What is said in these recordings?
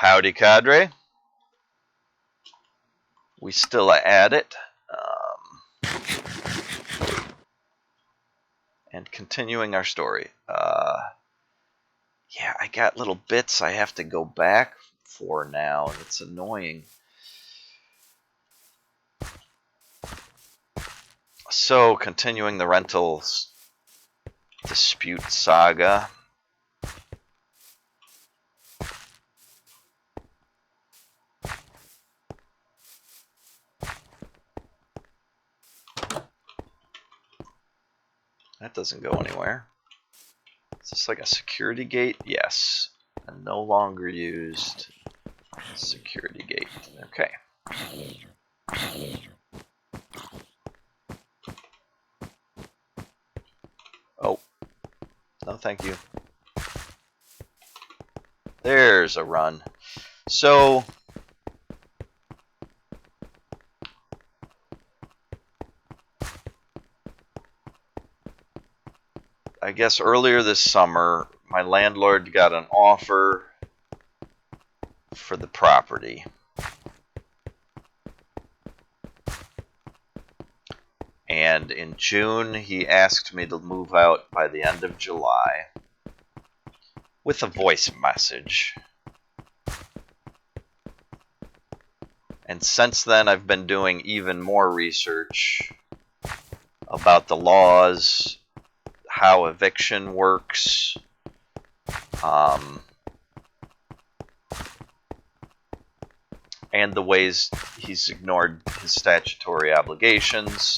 Howdy, cadre. We still at it. And continuing our story. Yeah, I got little bits I have to go back for now. It's annoying. So, continuing the rentals dispute saga. That doesn't go anywhere. Is this like a security gate? Yes. A no longer used security gate. Okay. Oh. No, thank you. There's a run. So, I guess earlier this summer, my landlord got an offer for the property. And in June, he asked me to move out by the end of July with a voice message. And since then, I've been doing even more research about the laws, how eviction works, and the ways he's ignored his statutory obligations.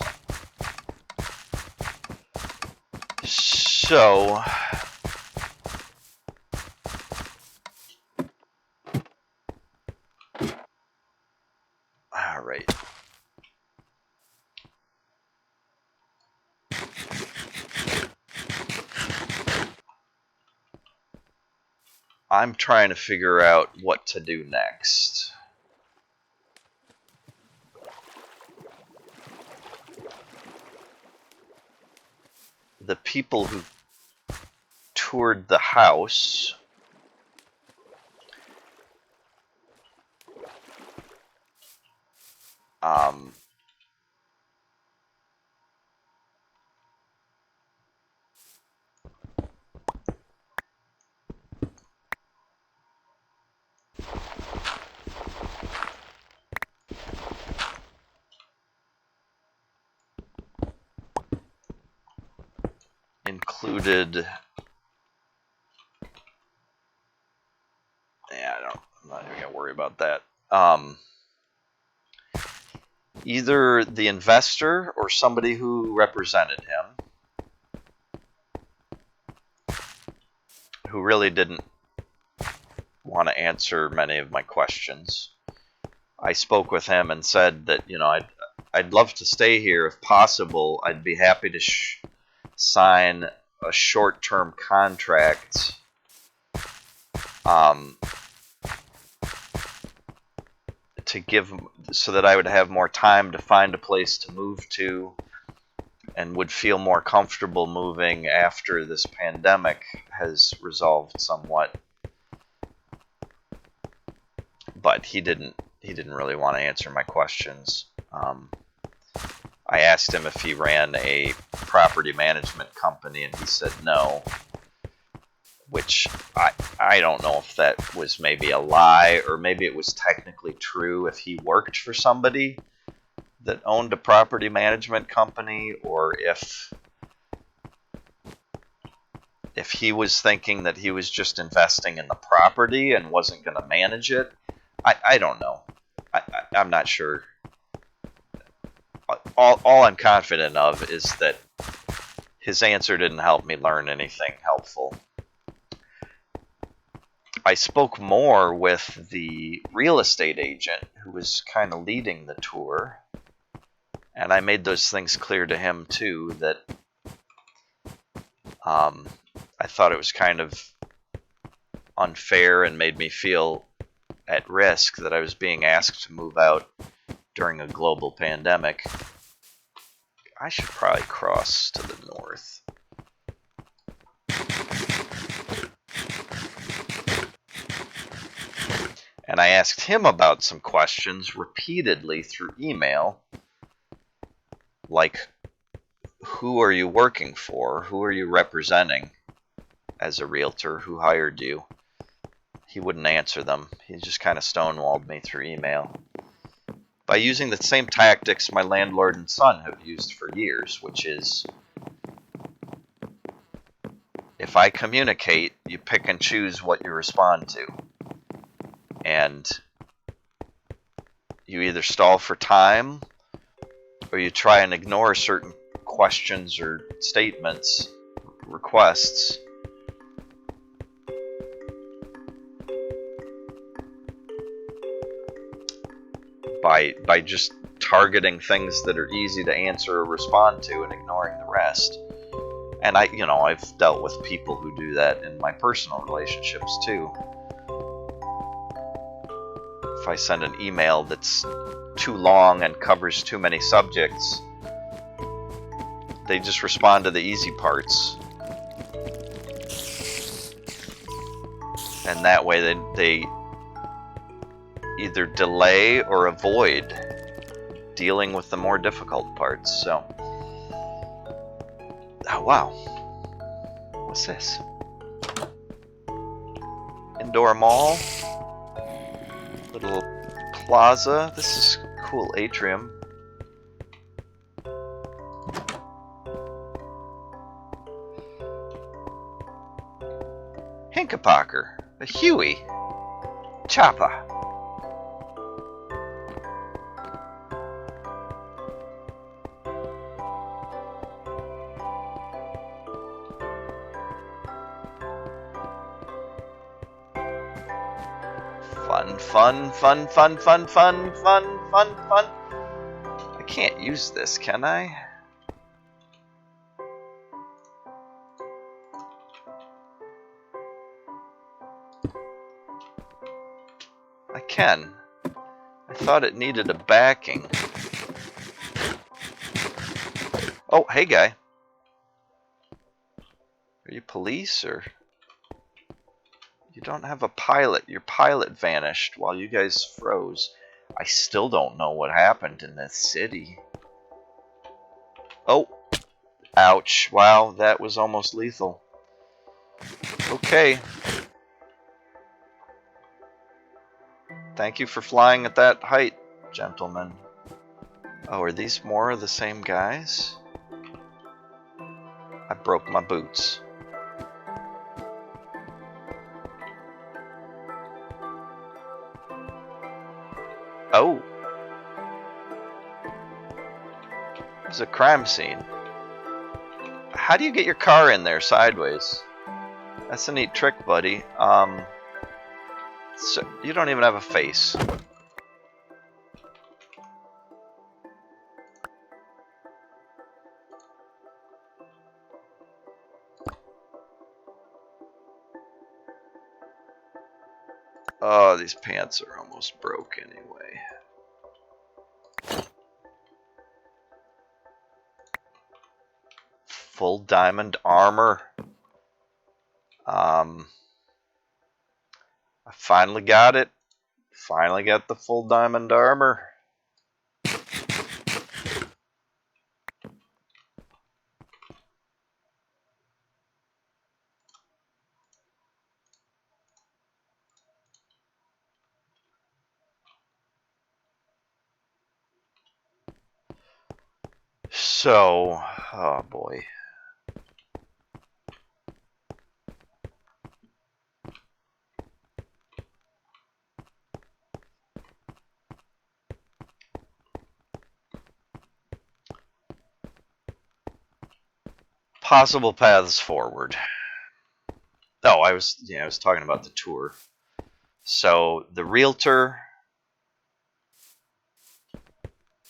So, all right. I'm trying to figure out what to do next. The people who toured the house included. I'm not even gonna worry about that. Either the investor or somebody who represented him, who really didn't want to answer many of my questions. I spoke with him and said that, I'd love to stay here if possible. I'd be happy to sign a short-term contract to give, so that I would have more time to find a place to move to and would feel more comfortable moving after this pandemic has resolved somewhat. But he didn't really want to answer my questions. I asked him if he ran a property management company, and he said no, which I don't know if that was maybe a lie, or maybe it was technically true if he worked for somebody that owned a property management company, or if he was thinking that he was just investing in the property and wasn't going to manage it. I don't know. I'm not sure. All I'm confident of is that his answer didn't help me learn anything helpful. I spoke more with the real estate agent who was kind of leading the tour, and I made those things clear to him too, that I thought it was kind of unfair and made me feel at risk that I was being asked to move out during a global pandemic. I should probably cross to the north. And I asked him about some questions repeatedly through email, like, who are you working for? Who are you representing as a realtor? Who hired you? He wouldn't answer them. He just kind of stonewalled me through email. By using the same tactics my landlord and son have used for years, which is, if I communicate, you pick and choose what you respond to. And you either stall for time, or you try and ignore certain questions or statements, requests. By just targeting things that are easy to answer or respond to and ignoring the rest. And I've dealt with people who do that in my personal relationships too. If I send an email that's too long and covers too many subjects, they just respond to the easy parts. And that way they either delay or avoid dealing with the more difficult parts. So, oh wow, what's this? Indoor mall, little plaza. This is cool atrium. Hinkepacker, a Huey, Choppa. Fun. I can't use this, can I? I can. I thought it needed a backing. Oh, hey guy. Are you police or? You don't have a pilot. Your pilot vanished while you guys froze. I still don't know what happened in this city. Oh, ouch. Wow, that was almost lethal. Okay. Thank you for flying at that height, gentlemen. Oh, are these more of the same guys? I broke my boots. Oh. It's a crime scene. How do you get your car in there sideways? That's a neat trick, buddy. So you don't even have a face. Oh, these pants are almost broke anyway. Full diamond armor. I finally got it. Finally got the full diamond armor. So, oh boy. Possible paths forward. Oh, I was talking about the tour. So the realtor,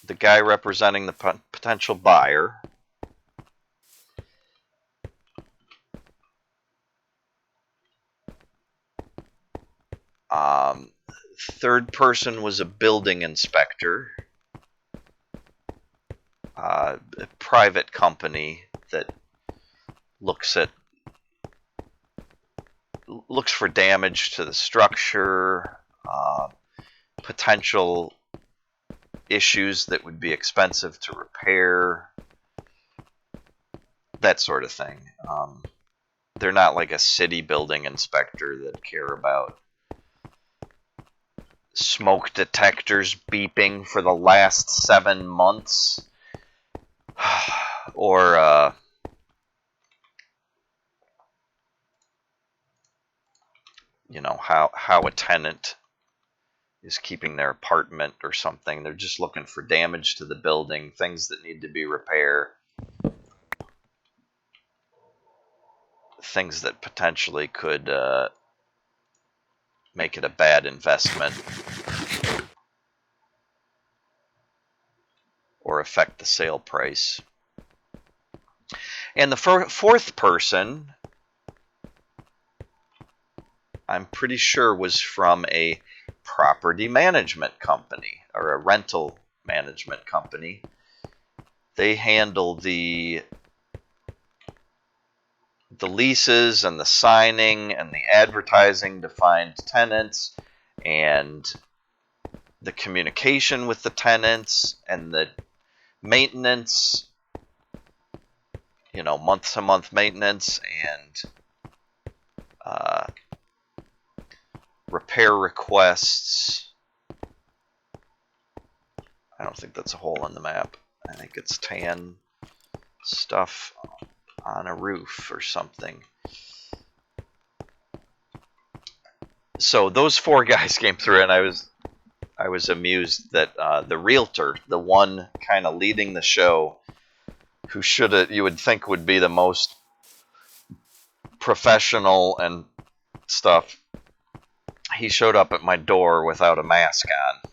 the guy representing the potential buyer, third person was a building inspector, a private company that looks for damage to the structure, potential issues that would be expensive to repair, that sort of thing. They're not like a city building inspector that care about smoke detectors beeping for the last 7 months, or you know, how a tenant is keeping their apartment or something. They're just looking for damage to the building, things that need to be repaired, things that potentially could make it a bad investment or affect the sale price. And the fourth person, I'm pretty sure, was from a property management company or a rental management company. They handle the leases and the signing and the advertising to find tenants and the communication with the tenants and the maintenance, you know, month-to-month maintenance and repair requests. I don't think that's a hole in the map. I think it's tan stuff on a roof or something. So those four guys came through, and I was amused that the realtor, the one kind of leading the show, who you would think would be the most professional and stuff, he showed up at my door without a mask on.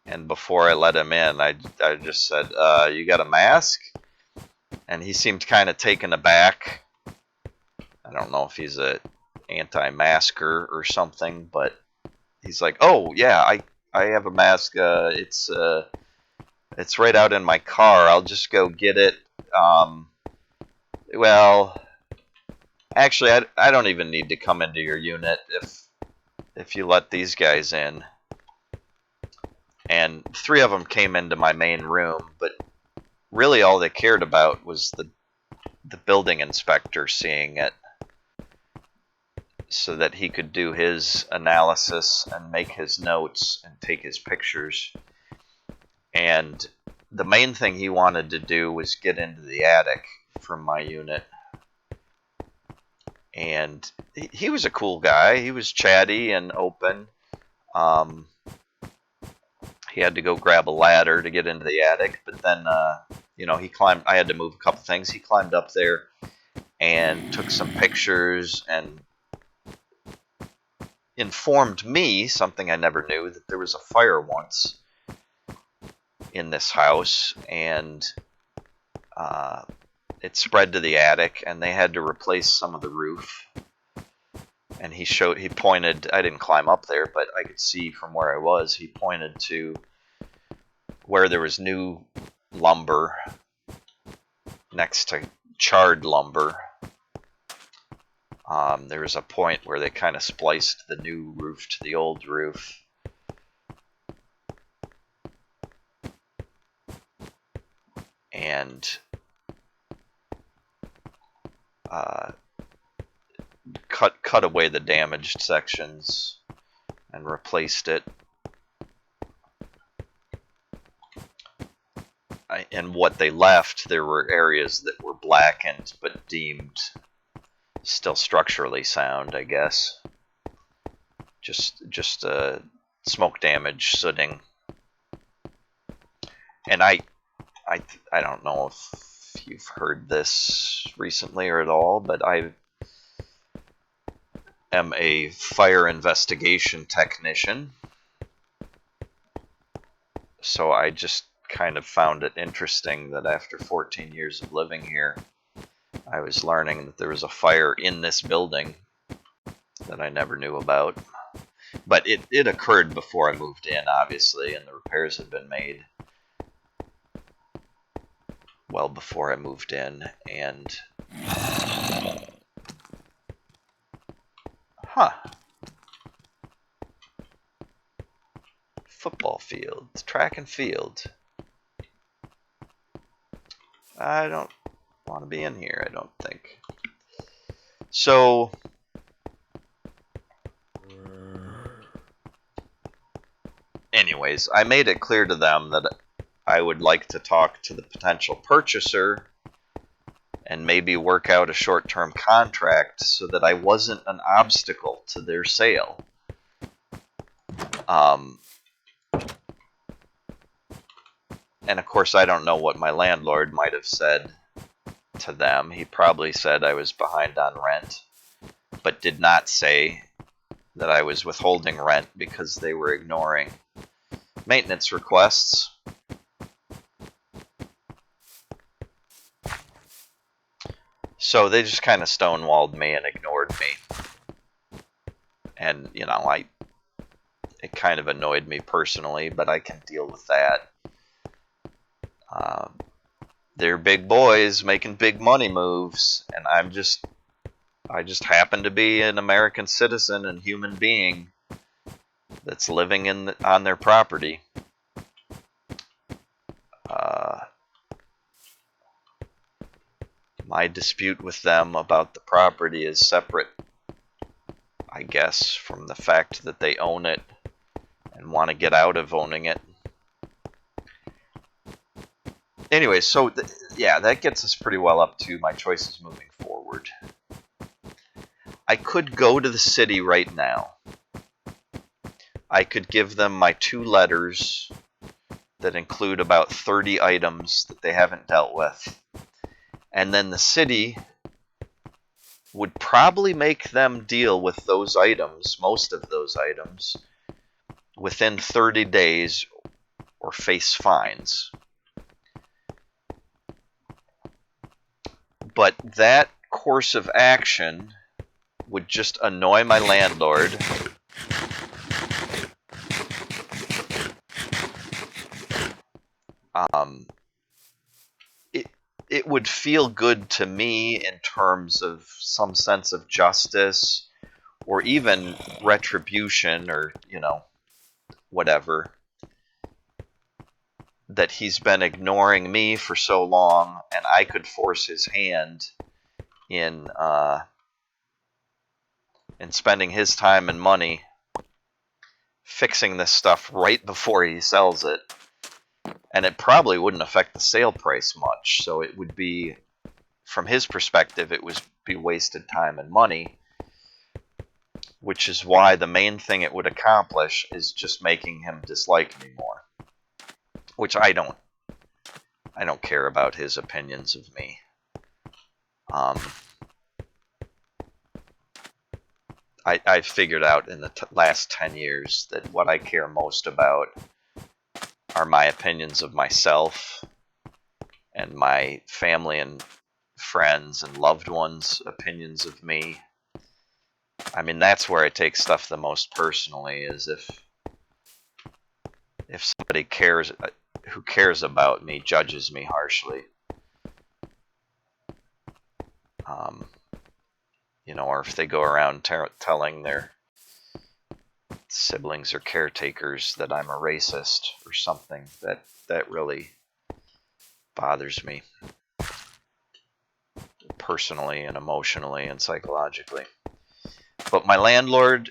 And before I let him in, I just said, you got a mask? And he seemed kind of taken aback. I don't know if he's a anti-masker or something, but he's like, oh yeah, I have a mask. It's right out in my car. I'll just go get it. Well, actually, I don't even need to come into your unit if you let these guys in. And 3 of them came into my main room, but really all they cared about was the building inspector seeing it so that he could do his analysis and make his notes and take his pictures. And the main thing he wanted to do was get into the attic from my unit. And he was a cool guy. He was chatty and open. He had to go grab a ladder to get into the attic, but then, you know, he climbed. I had to move a couple things. He climbed up there and took some pictures and informed me, something I never knew, that there was a fire once in this house, and it spread to the attic, and they had to replace some of the roof. And he pointed, I didn't climb up there, but I could see from where I was, he pointed to where there was new lumber next to charred lumber. There was a point where they kind of spliced the new roof to the old roof. And cut away the damaged sections and replaced it. And what they left, there were areas that were blackened but deemed still structurally sound, I guess. Just smoke damage, sooting. And I don't know if you've heard this recently or at all, but I am a fire investigation technician. So I just kind of found it interesting that after 14 years of living here, I was learning that there was a fire in this building that I never knew about. But it occurred before I moved in, obviously, and the repairs had been made well before I moved in. And football field, track and field. I don't want to be in here, I don't think. So, anyways, I made it clear to them that I would like to talk to the potential purchaser and maybe work out a short-term contract so that I wasn't an obstacle to their sale. And of course, I don't know what my landlord might have said to them. He probably said I was behind on rent, but did not say that I was withholding rent because they were ignoring maintenance requests. So they just kind of stonewalled me and ignored me. And, you know, it kind of annoyed me personally, but I can deal with that. They're big boys making big money moves, and I just happen to be an American citizen and human being that's living on their property. My dispute with them about the property is separate, I guess, from the fact that they own it and want to get out of owning it. Anyway, so yeah, that gets us pretty well up to my choices moving forward. I could go to the city right now. I could give them my 2 letters that include about 30 items that they haven't dealt with. And then the city would probably make them deal with those items, most of those items, within 30 days or face fines. But that course of action would just annoy my landlord. It would feel good to me in terms of some sense of justice or even retribution or, you know, whatever. That he's been ignoring me for so long and I could force his hand in spending his time and money fixing this stuff right before he sells it. And it probably wouldn't affect the sale price much. So it would be, from his perspective, it would be wasted time and money. Which is why the main thing it would accomplish is just making him dislike me more. Which I don't care about his opinions of me. I figured out in the last 10 years that what I care most about are my opinions of myself and my family and friends and loved ones' opinions of me. I mean, that's where I take stuff the most personally, is if somebody who cares about me judges me harshly. You know, or if they go around telling their siblings or caretakers that I'm a racist or something, that really bothers me personally and emotionally and psychologically. But my landlord,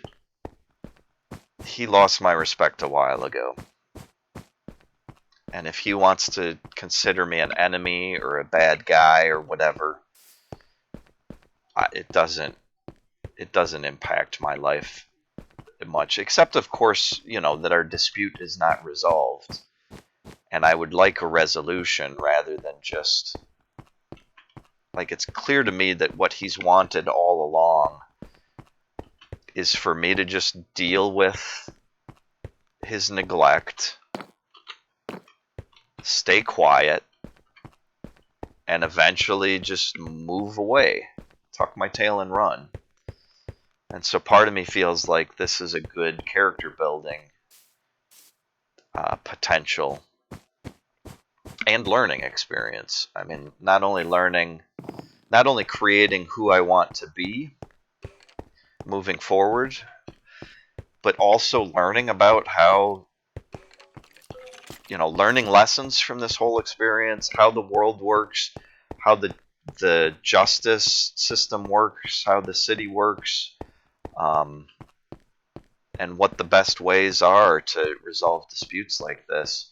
he lost my respect a while ago. And if he wants to consider me an enemy or a bad guy or whatever, it doesn't impact my life much, except of course, you know, that our dispute is not resolved, and I would like a resolution rather than just, like, it's clear to me that what he's wanted all along is for me to just deal with his neglect, stay quiet, and eventually just move away, tuck my tail and run. And so part of me feels like this is a good character building potential and learning experience. I mean, not only creating who I want to be moving forward, but also learning about how learning lessons from this whole experience, how the world works, how the justice system works, how the city works, and what the best ways are to resolve disputes like this.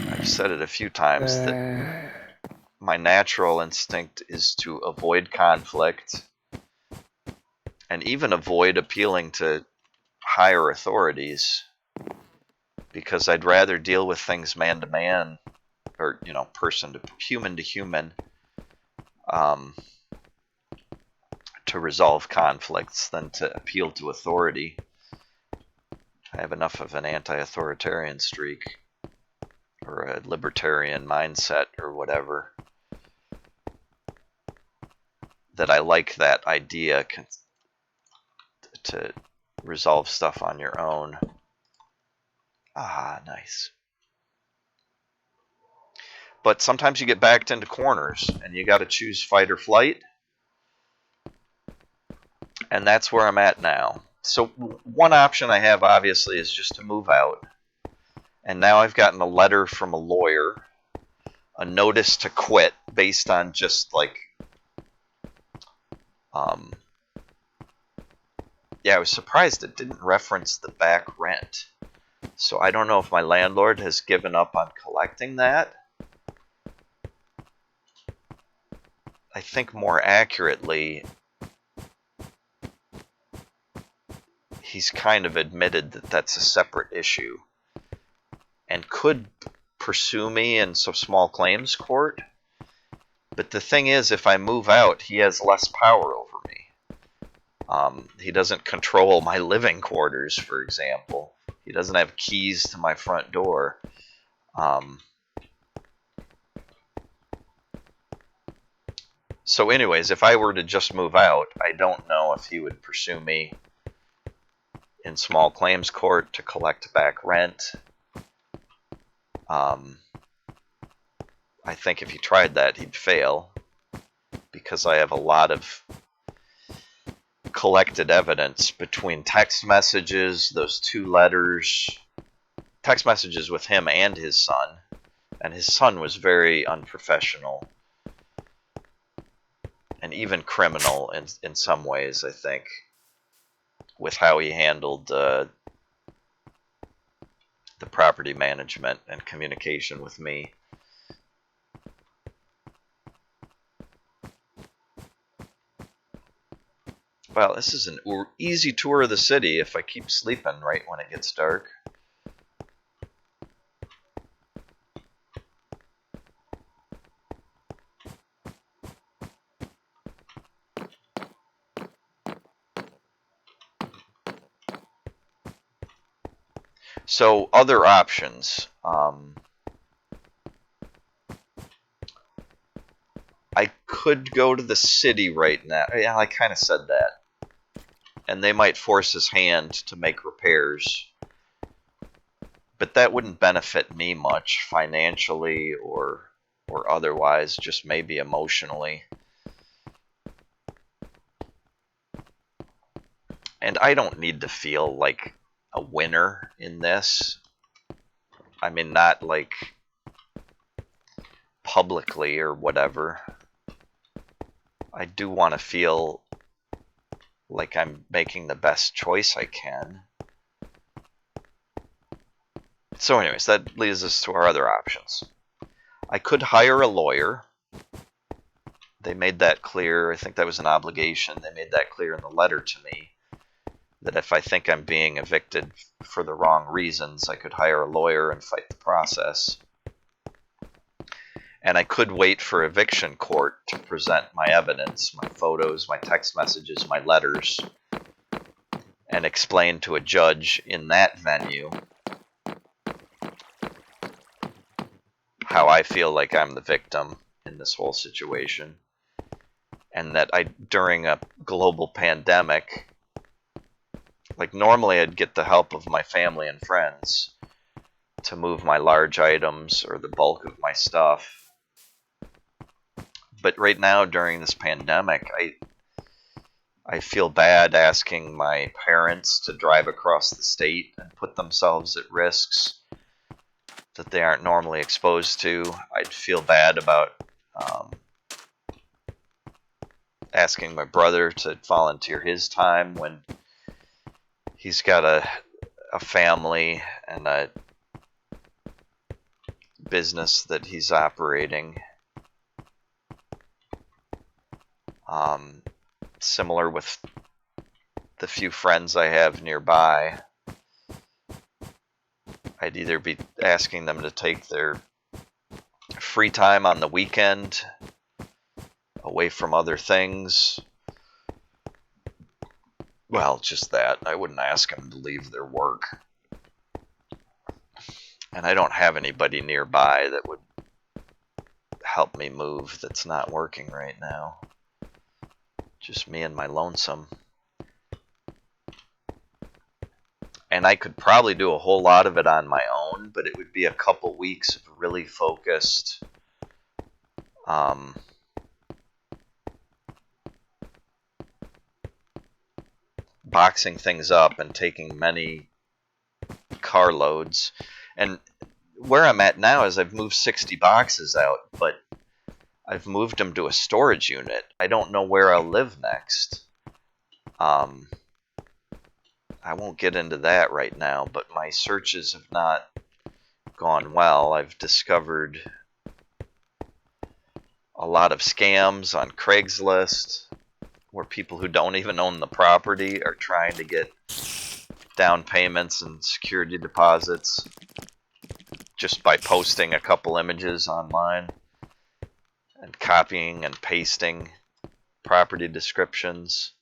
I've said it a few times that my natural instinct is to avoid conflict and even avoid appealing to higher authorities, because I'd rather deal with things man to man, or person to human, to resolve conflicts than to appeal to authority. I have enough of an anti-authoritarian streak, or a libertarian mindset, or whatever, that I like that idea to resolve stuff on your own. Ah, nice. But sometimes you get backed into corners, and you got to choose fight or flight. And that's where I'm at now. So one option I have, obviously, is just to move out. And now I've gotten a letter from a lawyer, a notice to quit based on just like, yeah, I was surprised it didn't reference the back rent. So I don't know if my landlord has given up on collecting that. I think more accurately, he's kind of admitted that that's a separate issue and could pursue me in some small claims court. But the thing is, if I move out, he has less power over me. He doesn't control my living quarters, for example. He doesn't have keys to my front door. So anyways, if I were to just move out, I don't know if he would pursue me in small claims court to collect back rent. I think if he tried that, he'd fail, because I have a lot of collected evidence between text messages, those 2 letters, text messages with him and his son. And his son was very unprofessional and even criminal in some ways, I think, with how he handled the property management and communication with me. Well, this is an easy tour of the city if I keep sleeping right when it gets dark. So, other options. I could go to the city right now. Yeah, I kind of said that. And they might force his hand to make repairs. But that wouldn't benefit me much financially or otherwise, just maybe emotionally. And I don't need to feel like a winner in this. I mean, not like publicly or whatever. I do want to feel like I'm making the best choice I can. So anyways, that leads us to our other options. I could hire a lawyer. They made that clear. I think that was an obligation. They made that clear in the letter to me, that if I think I'm being evicted for the wrong reasons, I could hire a lawyer and fight the process. And I could wait for eviction court to present my evidence, my photos, my text messages, my letters, and explain to a judge in that venue how I feel like I'm the victim in this whole situation. And that during a global pandemic, like normally I'd get the help of my family and friends to move my large items or the bulk of my stuff. But right now, during this pandemic, I feel bad asking my parents to drive across the state and put themselves at risks that they aren't normally exposed to. I'd feel bad about asking my brother to volunteer his time when he's got a family and a business that he's operating. Similar with the few friends I have nearby. I'd either be asking them to take their free time on the weekend away from other things. Well, just that. I wouldn't ask them to leave their work. And I don't have anybody nearby that would help me move that's not working right now. Just me and my lonesome. And I could probably do a whole lot of it on my own, but it would be a couple weeks of really focused boxing things up and taking many carloads. And where I'm at now is I've moved 60 boxes out, but I've moved them to a storage unit. I don't know where I'll live next. I won't get into that right now, but my searches have not gone well. I've discovered a lot of scams on Craigslist where people who don't even own the property are trying to get down payments and security deposits just by posting a couple images online and copying and pasting property descriptions.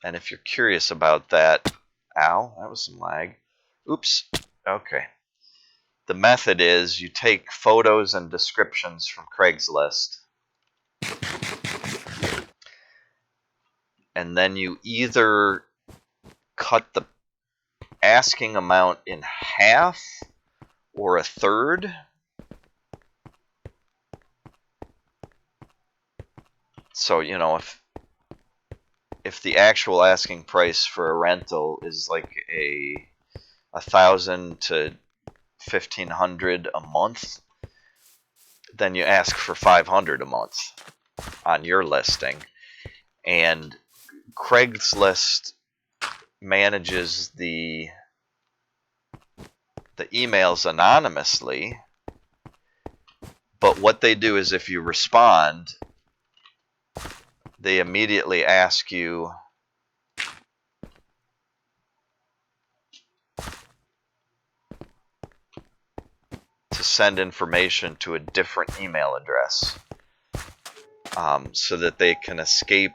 And if you're curious about that, ow, that was some lag. Oops, okay. The method is you take photos and descriptions from Craigslist, and then you either cut the asking amount in half or a third. So, you know, if the actual asking price for a rental is like $1,000 to $1,500 a month, then you ask for $500 a month on your listing. And Craigslist manages the emails anonymously, but what they do is if you respond, they immediately ask you to send information to a different email address so that they can escape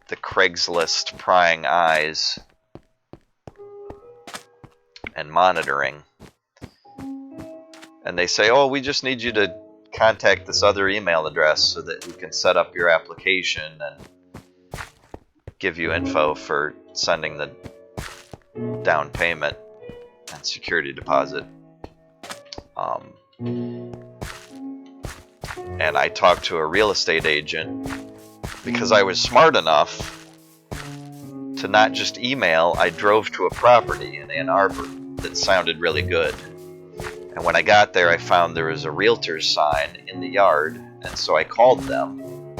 the Craigslist prying eyes and monitoring. And they say, oh, we just need you to contact this other email address so that we can set up your application and give you info for sending the down payment and security deposit. And I talked to a real estate agent because I was smart enough to not just email. I drove to a property in Ann Arbor that sounded really good. And when I got there, I found there was a realtor's sign in the yard, and so I called them.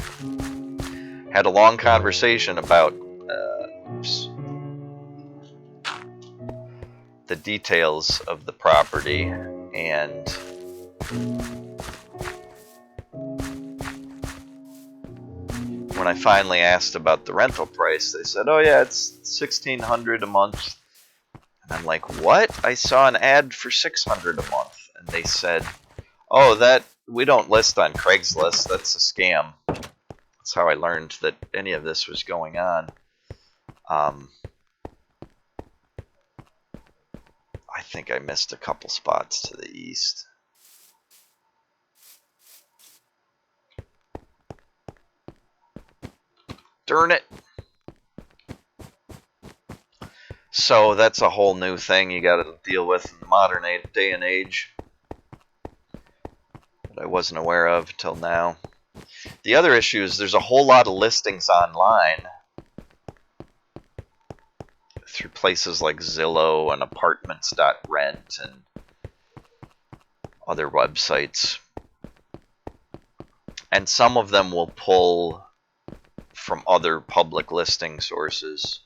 Had a long conversation about the details of the property, and when I finally asked about the rental price, they said, oh yeah, it's $1,600 a month. And I'm like, what? I saw an ad for $600 a month. And they said, oh, that we don't list on Craigslist. That's a scam. That's how I learned that any of this was going on. I think I missed a couple spots to the east. Darn it. So that's a whole new thing you got to deal with in the modern day and age that I wasn't aware of till now. The other issue is there's a whole lot of listings online through places like Zillow and apartments.rent and other websites. And some of them will pull from other public listing sources.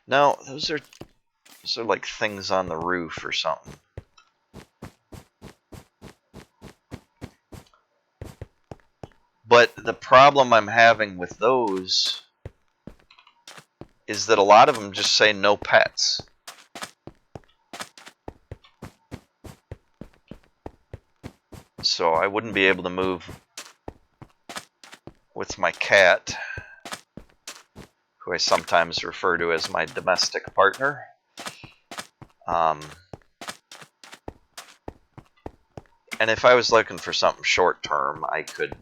No, those are like things on the roof or something. But the problem I'm having with those is that a lot of them just say no pets. So I wouldn't be able to move with my cat, who I sometimes refer to as my domestic partner. And if I was looking for something short term, I could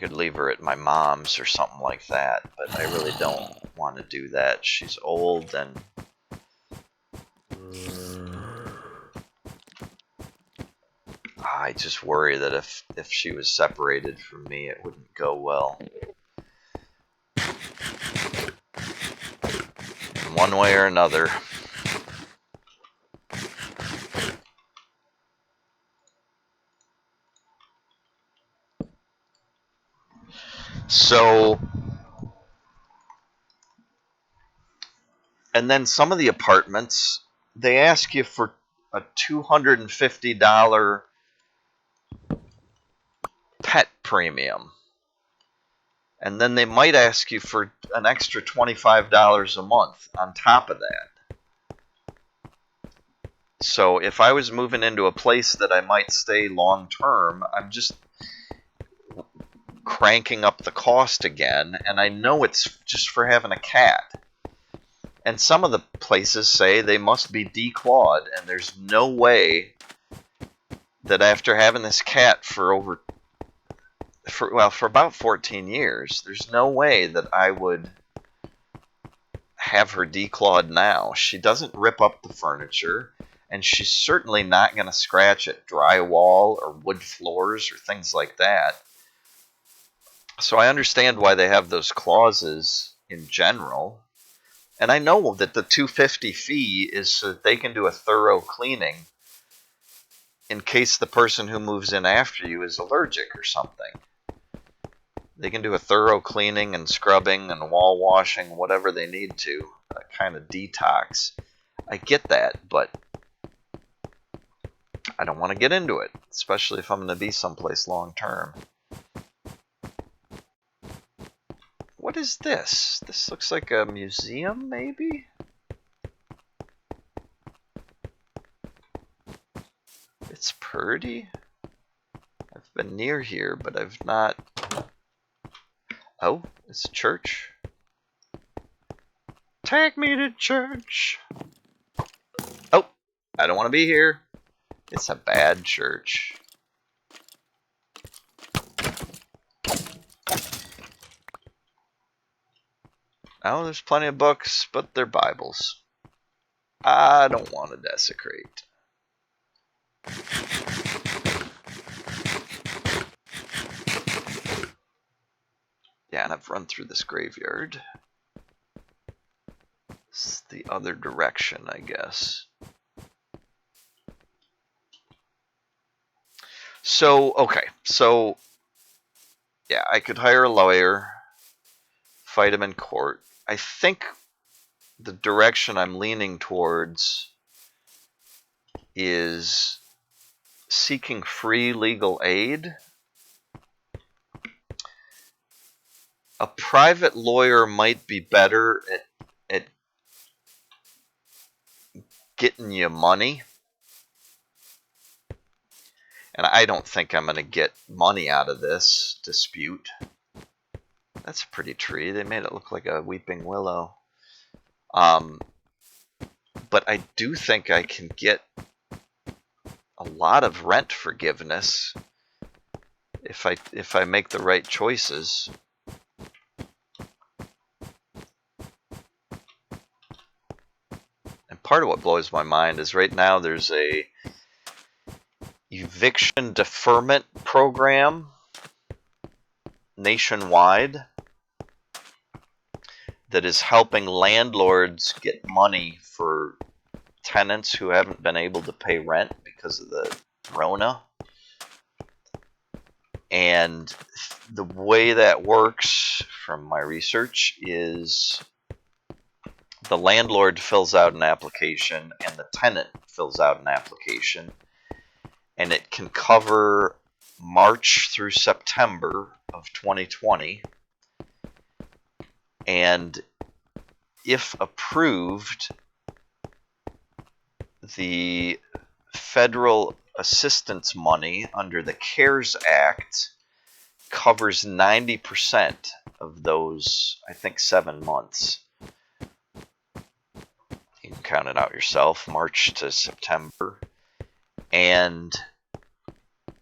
leave her at my mom's or something like that, but I really don't want to do that. She's old, and I just worry that if she was separated from me, it wouldn't go well. In one way or another. So, and then some of the apartments, they ask you for a $250 pet premium. And then they might ask you for an extra $25 a month on top of that. So if I was moving into a place that I might stay long term, I'm just cranking up the cost again, and I know it's just for having a cat. And some of the places say they must be declawed, and there's no way that after having this cat for about 14 years, there's no way that I would have her declawed now. She doesn't rip up the furniture, and she's certainly not going to scratch at drywall or wood floors or things like that. So I understand why they have those clauses in general. And I know that the $250 fee is so that they can do a thorough cleaning in case the person who moves in after you is allergic or something. They can do a thorough cleaning and scrubbing and wall washing, whatever they need to, kind of detox. I get that, but I don't want to get into it, especially if I'm going to be someplace long term. What is this? This looks like a museum, maybe? It's pretty. I've been near here, but I've not... Oh, it's a church. Take me to church. Oh, I don't want to be here. It's a bad church. Oh, there's plenty of books, but they're Bibles. I don't want to desecrate. Yeah, and I've run through this graveyard. It's the other direction, I guess. So, okay. So, yeah, I could hire a lawyer, fight him in court. I think the direction I'm leaning towards is seeking free legal aid. A private lawyer might be better at getting you money. And I don't think I'm going to get money out of this dispute. That's a pretty tree. They made it look like a weeping willow. But I do think I can get a lot of rent forgiveness if I make the right choices. And part of what blows my mind is right now there's a eviction deferment program nationwide that is helping landlords get money for tenants who haven't been able to pay rent because of the Rona. And the way that works from my research is the landlord fills out an application and the tenant fills out an application, and it can cover March through September of 2020. And if approved, the federal assistance money under the CARES Act covers 90% of those, I think, 7 months. You can count it out yourself, March to September. And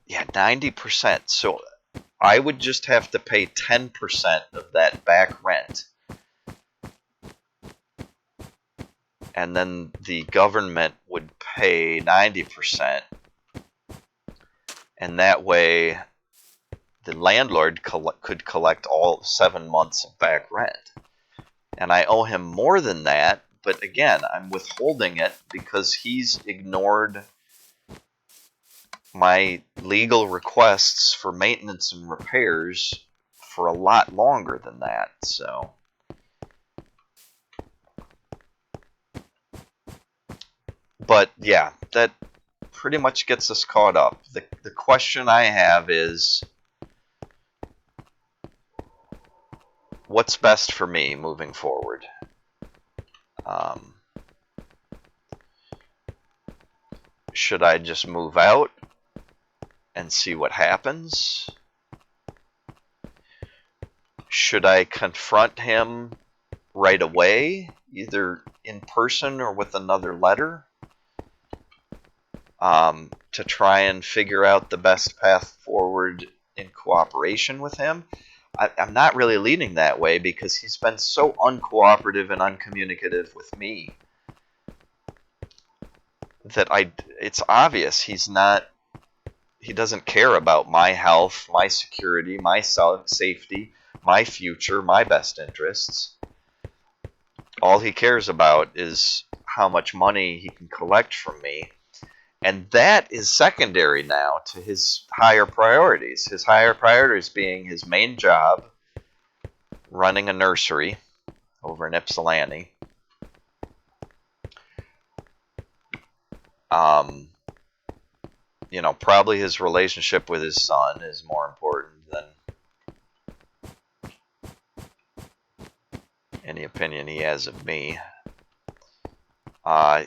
yeah, 90%. So I would just have to pay 10% of that back rent. And then the government would pay 90%. And that way, the landlord could collect all 7 months of back rent. And I owe him more than that, but again, I'm withholding it because he's ignored my legal requests for maintenance and repairs for a lot longer than that. So, but yeah, that pretty much gets us caught up. The question I have is, what's best for me moving forward? Should I just move out and see what happens? Should I confront him right away, either in person or with another letter, to try and figure out the best path forward in cooperation with him? I'm not really leaning that way because he's been so uncooperative and uncommunicative with me that it's obvious he doesn't care about my health, my security, my safety, my future, my best interests. All he cares about is how much money he can collect from me. And that is secondary now to his higher priorities. His higher priorities being his main job, running a nursery over in Ypsilanti. Probably his relationship with his son is more important than any opinion he has of me.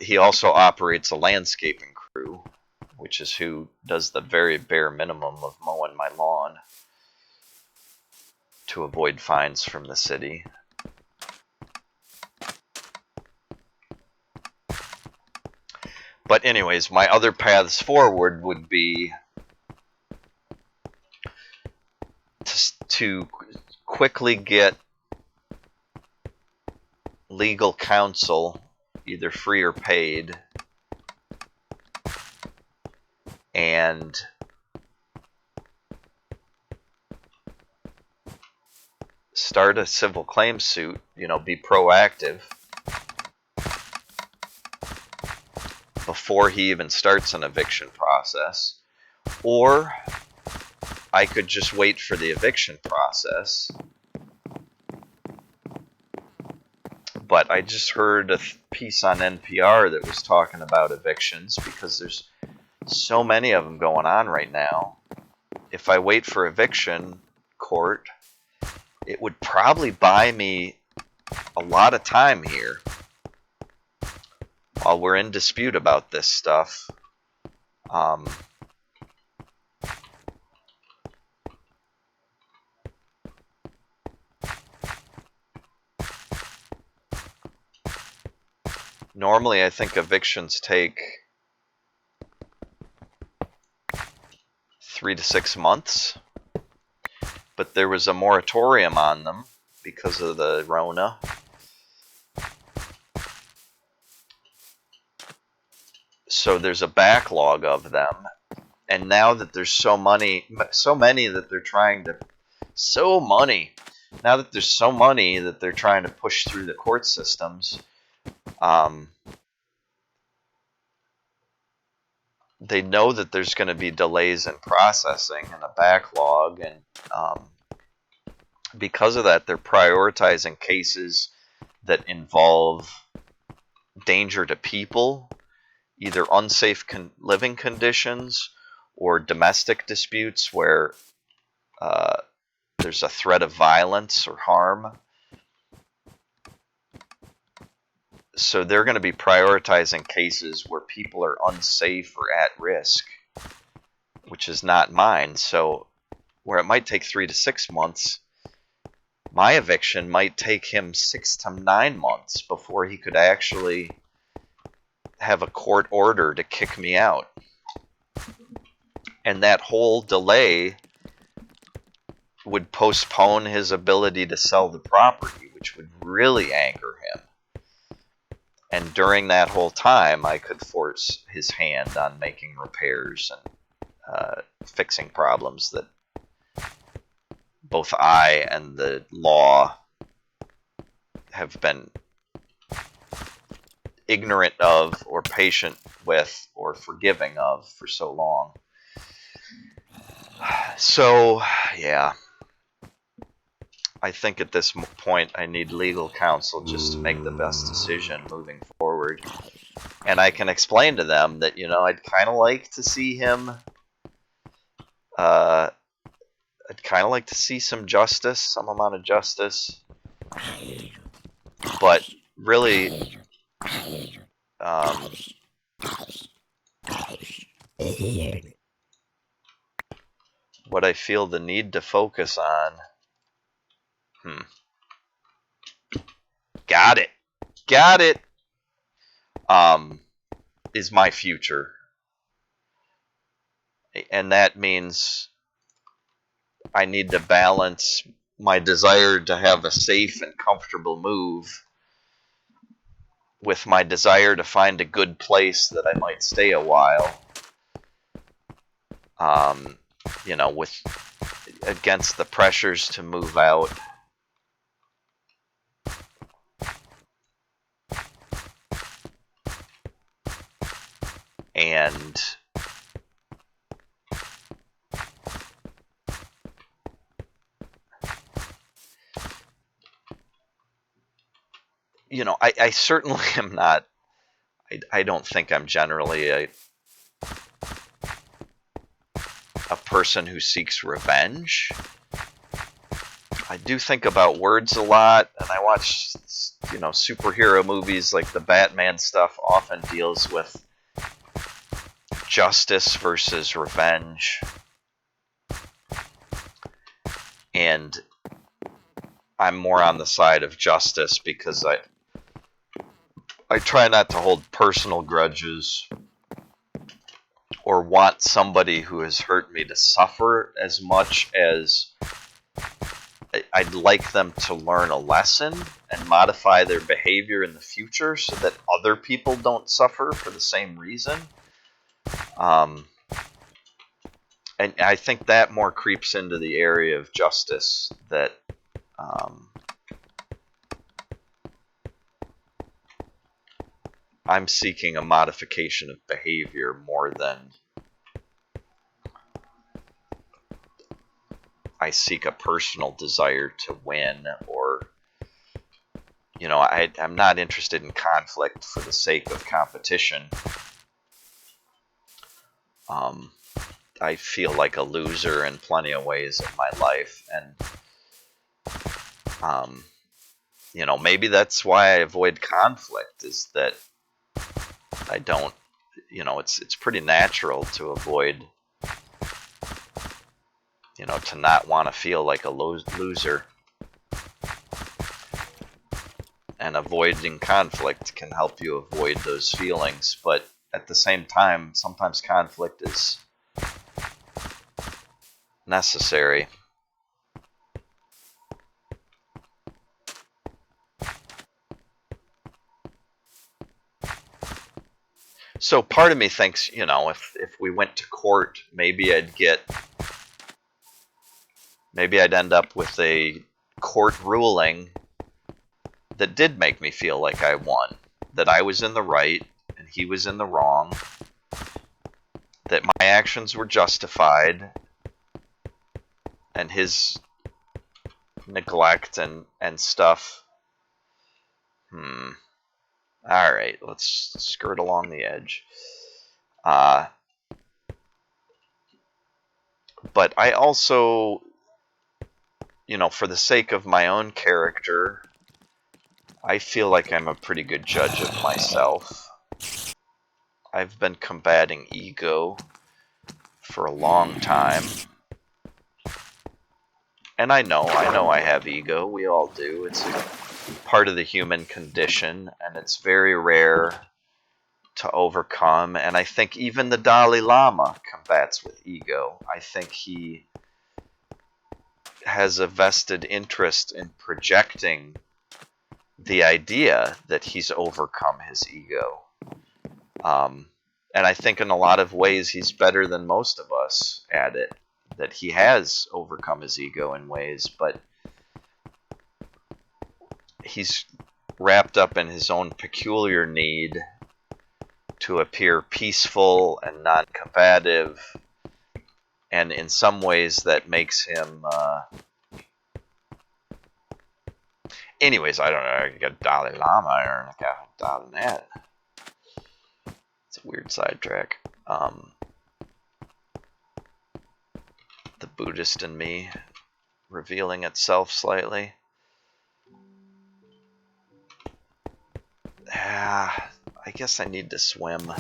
He also operates a landscaping crew, which is who does the very bare minimum of mowing my lawn to avoid fines from the city. But anyways, my other paths forward would be to quickly get legal counsel, either free or paid, and start a civil claims suit, be proactive before he even starts an eviction process. Or I could just wait for the eviction process. But I just heard a piece on NPR that was talking about evictions because there's so many of them going on right now. If I wait for eviction court, it would probably buy me a lot of time here while we're in dispute about this stuff. Normally, I think evictions take 3 to 6 months, but there was a moratorium on them because of the Rona. So there's a backlog of them, And now that there's so many that they're trying to, now that there's so many that they're trying to push through the court systems, they know that there's going to be delays in processing and a backlog, and because of that, they're prioritizing cases that involve danger to people, either unsafe living conditions or domestic disputes where there's a threat of violence or harm. So they're going to be prioritizing cases where people are unsafe or at risk, which is not mine. So where it might take 3 to 6 months, my eviction might take him 6 to 9 months before he could actually have a court order to kick me out. And that whole delay would postpone his ability to sell the property, which would really anger him. And during that whole time, I could force his hand on making repairs and fixing problems that both I and the law have been ignorant of or patient with or forgiving of for so long. So, yeah. I think at this point I need legal counsel just to make the best decision moving forward. And I can explain to them that, I'd kind of like to see him, I'd kind of like to see some justice, some amount of justice. But really, what I feel the need to focus on, got it, is my future. And that means I need to balance my desire to have a safe and comfortable move with my desire to find a good place that I might stay a while. Against the pressures to move out. And I certainly am not, I don't think I'm generally a person who seeks revenge. I do think about words a lot, and I watch, superhero movies like the Batman stuff often deals with justice versus revenge. And I'm more on the side of justice because I try not to hold personal grudges or want somebody who has hurt me to suffer as much as I'd like them to learn a lesson and modify their behavior in the future so that other people don't suffer for the same reason. And I think that more creeps into the area of justice that I'm seeking a modification of behavior more than I seek a personal desire to win, or I'm not interested in conflict for the sake of competition. I feel like a loser in plenty of ways in my life, and maybe that's why I avoid conflict, is that I don't, it's pretty natural to avoid, to not want to feel like a loser. And avoiding conflict can help you avoid those feelings, but at the same time, sometimes conflict is necessary. So part of me thinks, you know, if we went to court, maybe I'd end up with a court ruling that did make me feel like I won, that I was in the right and he was in the wrong, that my actions were justified and his neglect and stuff. Alright, let's skirt along the edge. But I also, you know, for the sake of my own character, I feel like I'm a pretty good judge of myself. I've been combating ego for a long time. And I know I have ego. We all do. It's a part of the human condition, and it's very rare to overcome. And I think even the Dalai Lama combats with ego. I think he has a vested interest in projecting the idea that he's overcome his ego. And I think in a lot of ways he's better than most of us at it, that he has overcome his ego in ways, but he's wrapped up in his own peculiar need to appear peaceful and non-combative, and in some ways that makes him anyways, I don't know, you got Dalai Lama or a guy down that. It's a weird sidetrack. The Buddhist in me revealing itself slightly. I guess I need to swim.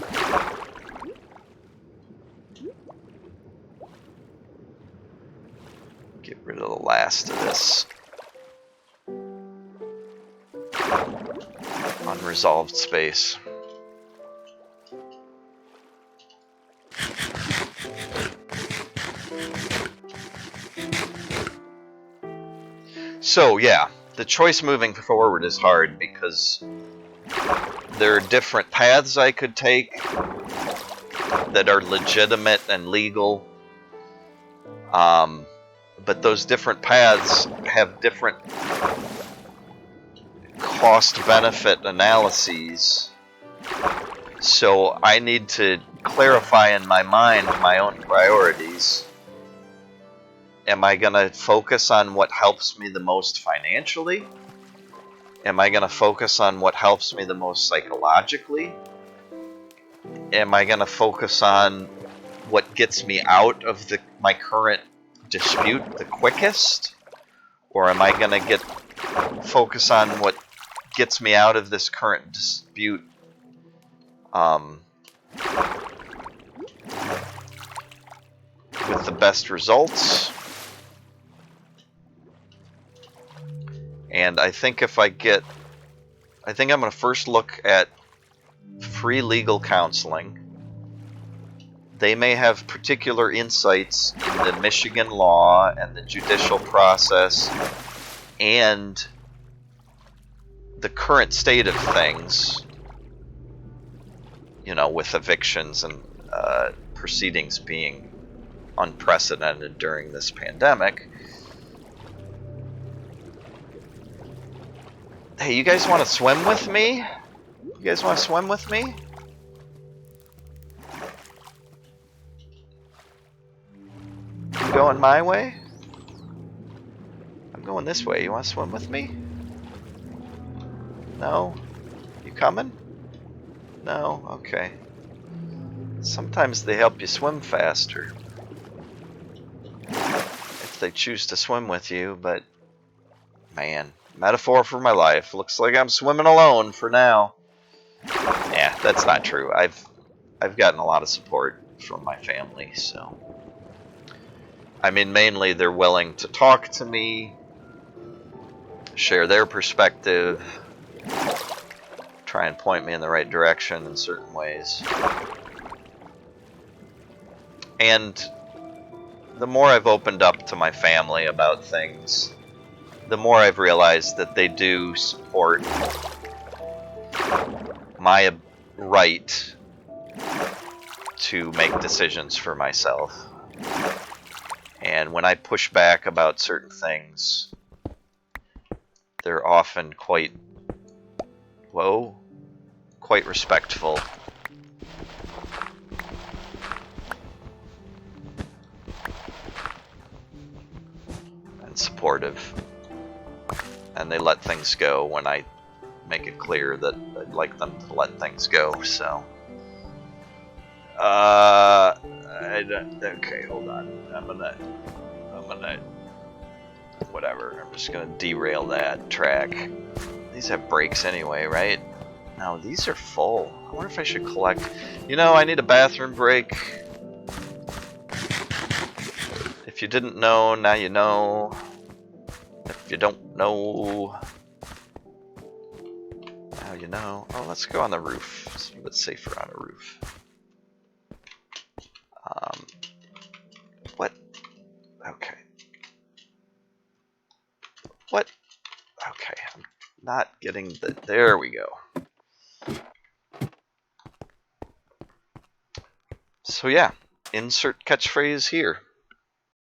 Get rid of the last of this unresolved space. So yeah, the choice moving forward is hard because there are different paths I could take that are legitimate and legal, but those different paths have different cost-benefit analyses, so I need to clarify in my mind my own priorities. Am I going to focus on what helps me the most financially? Am I going to focus on what helps me the most psychologically? Am I going to focus on what gets me out of my current dispute the quickest? Or am I going to focus on what gets me out of this current dispute with the best results? And I think I'm going to first look at free legal counseling. They may have particular insights in the Michigan law and the judicial process and the current state of things, you know, with evictions and proceedings being unprecedented during this pandemic. Hey, you guys want to swim with me? You guys want to swim with me? You going my way? I'm going this way. You want to swim with me? No? You coming? No? Okay. Sometimes they help you swim faster if they choose to swim with you, but man, metaphor for my life. Looks like I'm swimming alone for now. Yeah, that's not true. I've gotten a lot of support from my family, so I mean, mainly they're willing to talk to me, share their perspective, try and point me in the right direction in certain ways. And the more I've opened up to my family about things, the more I've realized that they do support my right to make decisions for myself. And when I push back about certain things, they're often quite respectful. And supportive. And they let things go when I make it clear that I'd like them to let things go, so. Okay, hold on. I'm gonna, whatever. I'm just gonna derail that track. These have brakes anyway, right? No, these are full. I wonder if I should collect. You know, I need a bathroom break. If you didn't know, now you know. If you don't know, now you know. Oh, let's go on the roof. It's a little bit safer on a roof. What? Okay. What? Okay, I'm not getting the... There we go. So yeah, insert catchphrase here.